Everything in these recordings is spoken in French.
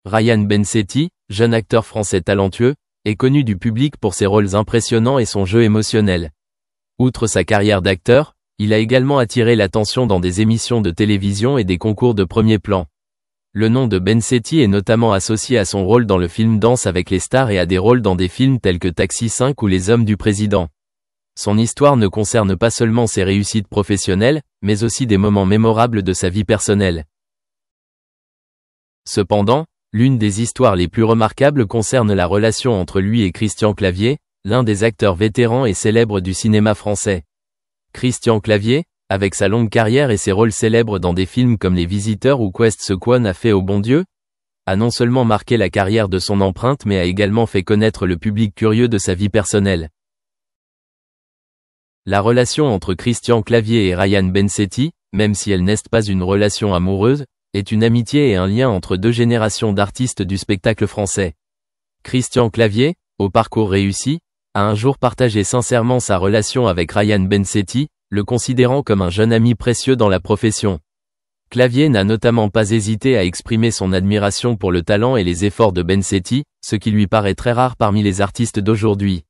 Ryan Bensetti, jeune acteur français talentueux, est connu du public pour ses rôles impressionnants et son jeu émotionnel. Outre sa carrière d'acteur, il a également attiré l'attention dans des émissions de télévision et des concours de premier plan. Le nom de Bensetti est notamment associé à son rôle dans le film Danse avec les stars et à des rôles dans des films tels que Taxi 5 ou Les Hommes du Président. Son histoire ne concerne pas seulement ses réussites professionnelles, mais aussi des moments mémorables de sa vie personnelle. Cependant, l'une des histoires les plus remarquables concerne la relation entre lui et Christian Clavier, l'un des acteurs vétérans et célèbres du cinéma français. Christian Clavier, avec sa longue carrière et ses rôles célèbres dans des films comme Les Visiteurs ou Quest ce qu'on a fait au bon Dieu, a non seulement marqué la carrière de son empreinte mais a également fait connaître le public curieux de sa vie personnelle. La relation entre Christian Clavier et Ryan Bensetti, même si elle n'est pas une relation amoureuse, est une amitié et un lien entre deux générations d'artistes du spectacle français. Christian Clavier, au parcours réussi, a un jour partagé sincèrement sa relation avec Ryan Bensetti, le considérant comme un jeune ami précieux dans la profession. Clavier n'a notamment pas hésité à exprimer son admiration pour le talent et les efforts de Bensetti, ce qui lui paraît très rare parmi les artistes d'aujourd'hui.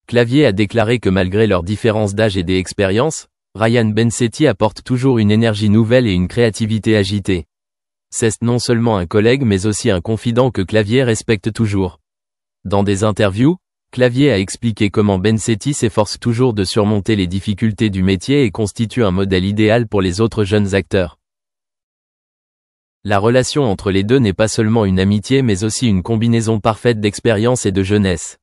Clavier a déclaré que malgré leurs différences d'âge et d'expérience, Ryan Bensetti apporte toujours une énergie nouvelle et une créativité agitée. C'est non seulement un collègue mais aussi un confident que Clavier respecte toujours. Dans des interviews, Clavier a expliqué comment Bensetti s'efforce toujours de surmonter les difficultés du métier et constitue un modèle idéal pour les autres jeunes acteurs. La relation entre les deux n'est pas seulement une amitié mais aussi une combinaison parfaite d'expérience et de jeunesse.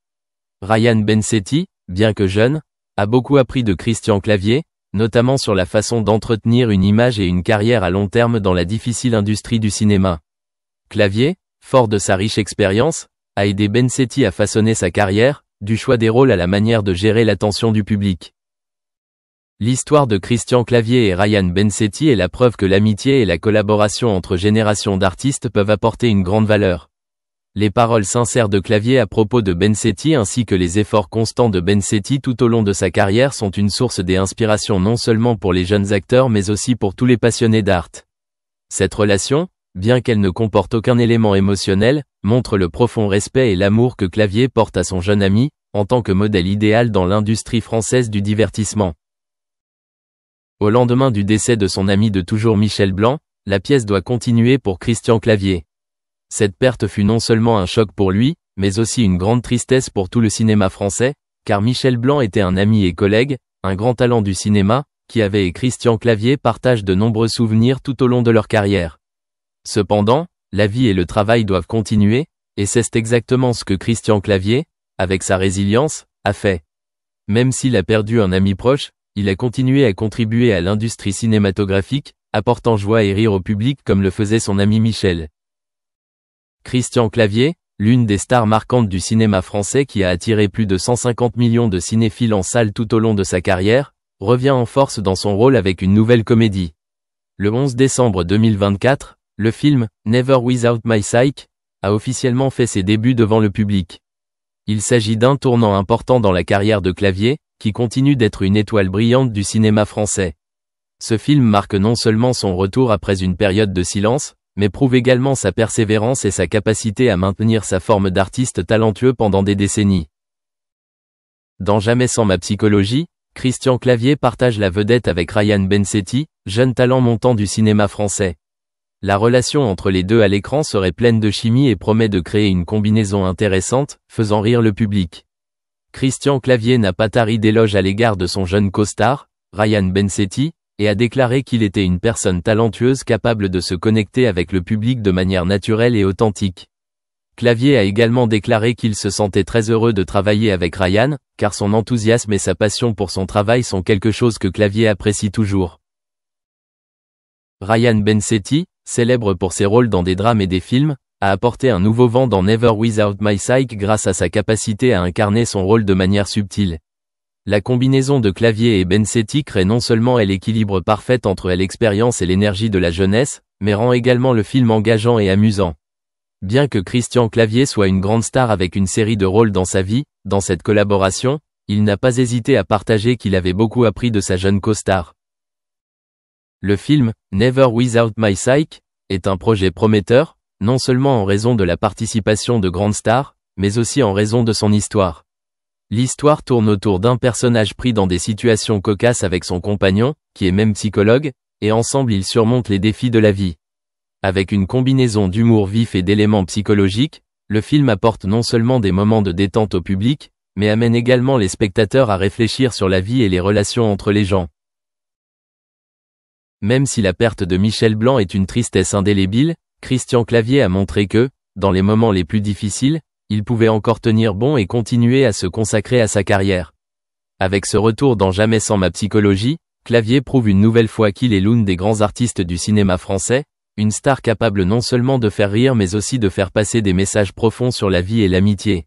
Ryan Bensetti, bien que jeune, a beaucoup appris de Christian Clavier, notamment sur la façon d'entretenir une image et une carrière à long terme dans la difficile industrie du cinéma. Clavier, fort de sa riche expérience, a aidé Bensetti à façonner sa carrière, du choix des rôles à la manière de gérer l'attention du public. L'histoire de Christian Clavier et Ryan Bensetti est la preuve que l'amitié et la collaboration entre générations d'artistes peuvent apporter une grande valeur. Les paroles sincères de Clavier à propos de Bensetti ainsi que les efforts constants de Bensetti tout au long de sa carrière sont une source d'inspiration non seulement pour les jeunes acteurs mais aussi pour tous les passionnés d'art. Cette relation, bien qu'elle ne comporte aucun élément émotionnel, montre le profond respect et l'amour que Clavier porte à son jeune ami, en tant que modèle idéal dans l'industrie française du divertissement. Au lendemain du décès de son ami de toujours Michel Blanc, la pièce doit continuer pour Christian Clavier. Cette perte fut non seulement un choc pour lui, mais aussi une grande tristesse pour tout le cinéma français, car Michel Blanc était un ami et collègue, un grand talent du cinéma, qui et Christian Clavier partagent de nombreux souvenirs tout au long de leur carrière. Cependant, la vie et le travail doivent continuer, et c'est exactement ce que Christian Clavier, avec sa résilience, a fait. Même s'il a perdu un ami proche, il a continué à contribuer à l'industrie cinématographique, apportant joie et rire au public comme le faisait son ami Michel. Christian Clavier, l'une des stars marquantes du cinéma français qui a attiré plus de 150 millions de cinéphiles en salle tout au long de sa carrière, revient en force dans son rôle avec une nouvelle comédie. Le 11 décembre 2024, le film « Never Without My Psyche » a officiellement fait ses débuts devant le public. Il s'agit d'un tournant important dans la carrière de Clavier, qui continue d'être une étoile brillante du cinéma français. Ce film marque non seulement son retour après une période de silence, mais prouve également sa persévérance et sa capacité à maintenir sa forme d'artiste talentueux pendant des décennies. Dans Jamais sans ma psychologie, Christian Clavier partage la vedette avec Ryan Bensetti, jeune talent montant du cinéma français. La relation entre les deux à l'écran serait pleine de chimie et promet de créer une combinaison intéressante, faisant rire le public. Christian Clavier n'a pas tari d'éloges à l'égard de son jeune costard, Ryan Bensetti, et a déclaré qu'il était une personne talentueuse capable de se connecter avec le public de manière naturelle et authentique. Clavier a également déclaré qu'il se sentait très heureux de travailler avec Ryan, car son enthousiasme et sa passion pour son travail sont quelque chose que Clavier apprécie toujours. Ryan Bensetti, célèbre pour ses rôles dans des drames et des films, a apporté un nouveau vent dans Never Without My Psyche grâce à sa capacité à incarner son rôle de manière subtile. La combinaison de Clavier et Bensetti crée non seulement l'équilibre parfait entre l'expérience et l'énergie de la jeunesse, mais rend également le film engageant et amusant. Bien que Christian Clavier soit une grande star avec une série de rôles dans sa vie, dans cette collaboration, il n'a pas hésité à partager qu'il avait beaucoup appris de sa jeune costar. Le film, Never Without My Psyche, est un projet prometteur, non seulement en raison de la participation de grandes stars, mais aussi en raison de son histoire. L'histoire tourne autour d'un personnage pris dans des situations cocasses avec son compagnon, qui est même psychologue, et ensemble ils surmontent les défis de la vie. Avec une combinaison d'humour vif et d'éléments psychologiques, le film apporte non seulement des moments de détente au public, mais amène également les spectateurs à réfléchir sur la vie et les relations entre les gens. Même si la perte de Michel Blanc est une tristesse indélébile, Christian Clavier a montré que, dans les moments les plus difficiles, il pouvait encore tenir bon et continuer à se consacrer à sa carrière. Avec ce retour dans Jamais sans ma psychologie, Clavier prouve une nouvelle fois qu'il est l'une des grands artistes du cinéma français, une star capable non seulement de faire rire mais aussi de faire passer des messages profonds sur la vie et l'amitié.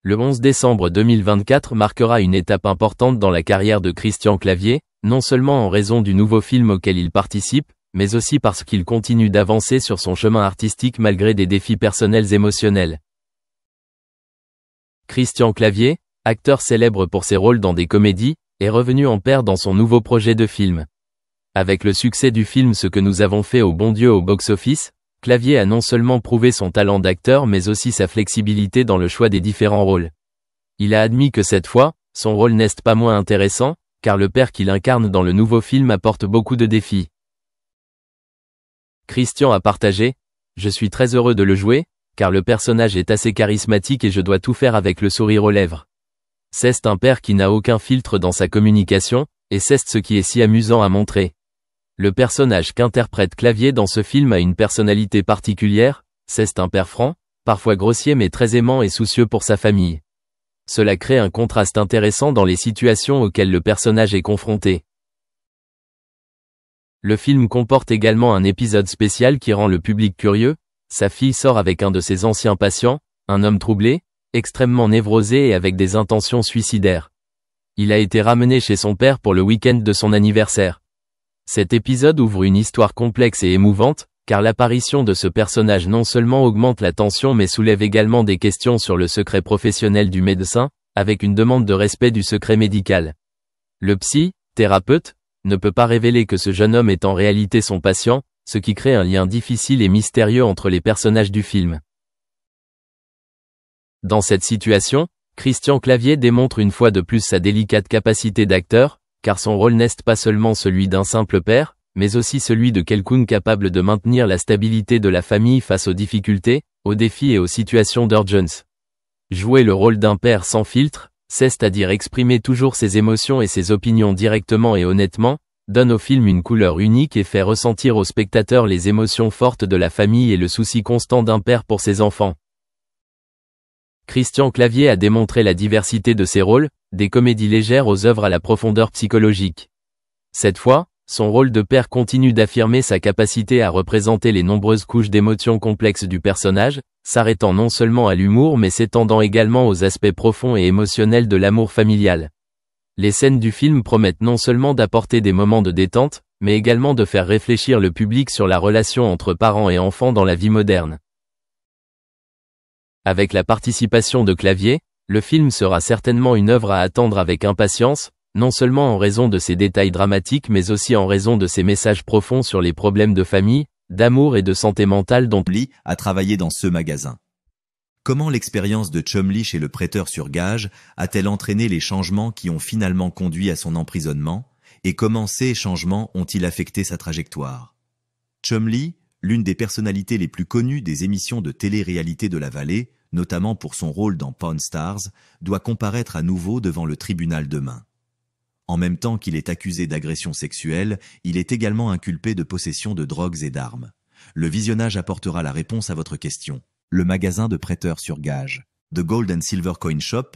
Le 11 décembre 2024 marquera une étape importante dans la carrière de Christian Clavier, non seulement en raison du nouveau film auquel il participe, mais aussi parce qu'il continue d'avancer sur son chemin artistique malgré des défis personnels émotionnels. Christian Clavier, acteur célèbre pour ses rôles dans des comédies, est revenu en paire dans son nouveau projet de film. Avec le succès du film Ce que nous avons fait au bon Dieu au box-office, Clavier a non seulement prouvé son talent d'acteur mais aussi sa flexibilité dans le choix des différents rôles. Il a admis que cette fois, son rôle n'est pas moins intéressant, car le père qu'il incarne dans le nouveau film apporte beaucoup de défis. Christian a partagé « Je suis très heureux de le jouer, car le personnage est assez charismatique et je dois tout faire avec le sourire aux lèvres. C'est un père qui n'a aucun filtre dans sa communication, et c'est ce qui est si amusant à montrer. Le personnage qu'interprète Clavier dans ce film a une personnalité particulière, c'est un père franc, parfois grossier mais très aimant et soucieux pour sa famille. Cela crée un contraste intéressant dans les situations auxquelles le personnage est confronté. Le film comporte également un épisode spécial qui rend le public curieux. Sa fille sort avec un de ses anciens patients, un homme troublé, extrêmement névrosé et avec des intentions suicidaires. Il a été ramené chez son père pour le week-end de son anniversaire. Cet épisode ouvre une histoire complexe et émouvante, car l'apparition de ce personnage non seulement augmente la tension mais soulève également des questions sur le secret professionnel du médecin, avec une demande de respect du secret médical. Le thérapeute, ne peut pas révéler que ce jeune homme est en réalité son patient, ce qui crée un lien difficile et mystérieux entre les personnages du film. Dans cette situation, Christian Clavier démontre une fois de plus sa délicate capacité d'acteur, car son rôle n'est pas seulement celui d'un simple père, mais aussi celui de quelqu'un capable de maintenir la stabilité de la famille face aux difficultés, aux défis et aux situations d'urgence. Jouer le rôle d'un père sans filtre, c'est-à-dire exprimer toujours ses émotions et ses opinions directement et honnêtement, donne au film une couleur unique et fait ressentir au spectateur les émotions fortes de la famille et le souci constant d'un père pour ses enfants. Christian Clavier a démontré la diversité de ses rôles, des comédies légères aux œuvres à la profondeur psychologique. Cette fois, son rôle de père continue d'affirmer sa capacité à représenter les nombreuses couches d'émotions complexes du personnage, s'arrêtant non seulement à l'humour mais s'étendant également aux aspects profonds et émotionnels de l'amour familial. Les scènes du film promettent non seulement d'apporter des moments de détente, mais également de faire réfléchir le public sur la relation entre parents et enfants dans la vie moderne. Avec la participation de Clavier, le film sera certainement une œuvre à attendre avec impatience, non seulement en raison de ses détails dramatiques mais aussi en raison de ses messages profonds sur les problèmes de famille, d'amour et de santé mentale dont Lee a travaillé dans ce magasin. Comment l'expérience de Chumlee chez le prêteur sur gage a-t-elle entraîné les changements qui ont finalement conduit à son emprisonnement, et comment ces changements ont-ils affecté sa trajectoire? Chumlee, l'une des personnalités les plus connues des émissions de télé-réalité de la vallée, notamment pour son rôle dans Pawn Stars, doit comparaître à nouveau devant le tribunal demain. En même temps qu'il est accusé d'agression sexuelle, il est également inculpé de possession de drogues et d'armes. Le visionnage apportera la réponse à votre question. Le magasin de prêteurs sur gage. The Gold and Silver Coin Shop,